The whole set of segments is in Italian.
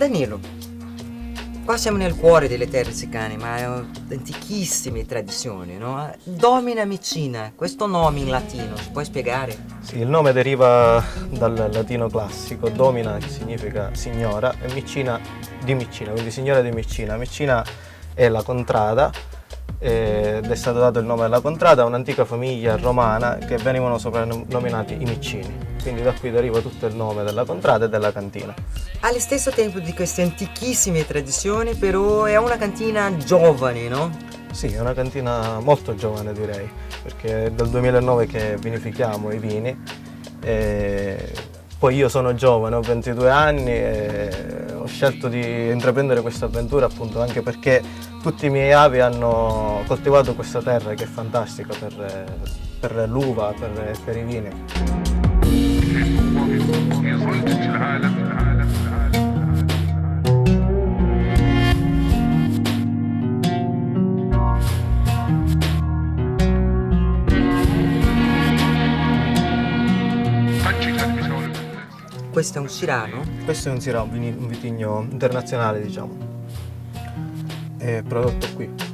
Danilo, qua siamo nel cuore delle terre sicane, ma antichissime tradizioni, no? Domina Micina, questo nome in latino, ci puoi spiegare? Sì, il nome deriva dal latino classico, domina che significa signora e Micina di Micina, quindi signora di Micina. Micina è la contrada ed è stato dato il nome alla contrada a un'antica famiglia romana che venivano soprannominati i Micini, quindi da qui deriva tutto il nome della contrada e della cantina. Allo stesso tempo di queste antichissime tradizioni, però è una cantina giovane, no? Sì, è una cantina molto giovane direi, perché è dal 2009 che vinifichiamo i vini. Poi io sono giovane, ho 22 anni e ho scelto di intraprendere questa avventura appunto anche perché tutti i miei avi hanno coltivato questa terra che è fantastica per l'uva, per i vini. Questo è un Syrah? Questo è un Syrah, un vitigno internazionale diciamo, è prodotto qui.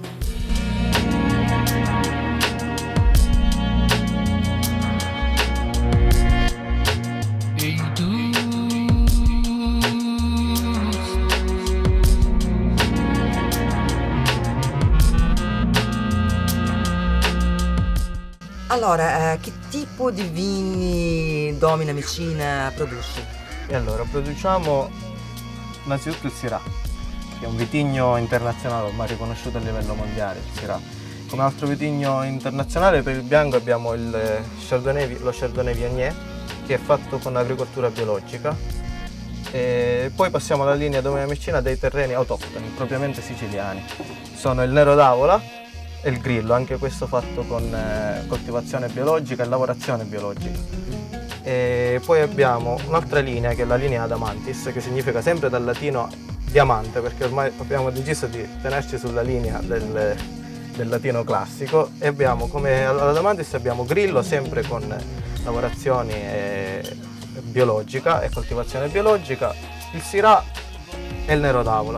Allora, che tipo di vini Domina Micina produce? E allora produciamo innanzitutto il Syrah, che è un vitigno internazionale ormai riconosciuto a livello mondiale, il Syrah. Come altro vitigno internazionale per il bianco abbiamo lo Chardonnay Viognier, che è fatto con agricoltura biologica. E poi passiamo alla linea Domina Micina dei terreni autoctoni, propriamente siciliani. Sono il Nero d'Avola e il Grillo, anche questo fatto con coltivazione biologica e lavorazione biologica. E poi abbiamo un'altra linea che è la linea Adamantis, che significa sempre dal latino diamante, perché ormai abbiamo deciso di tenerci sulla linea del latino classico. E abbiamo come all'Adamantis abbiamo Grillo sempre con lavorazioni biologica e coltivazione biologica, il Syrah e il Nero d'Avola.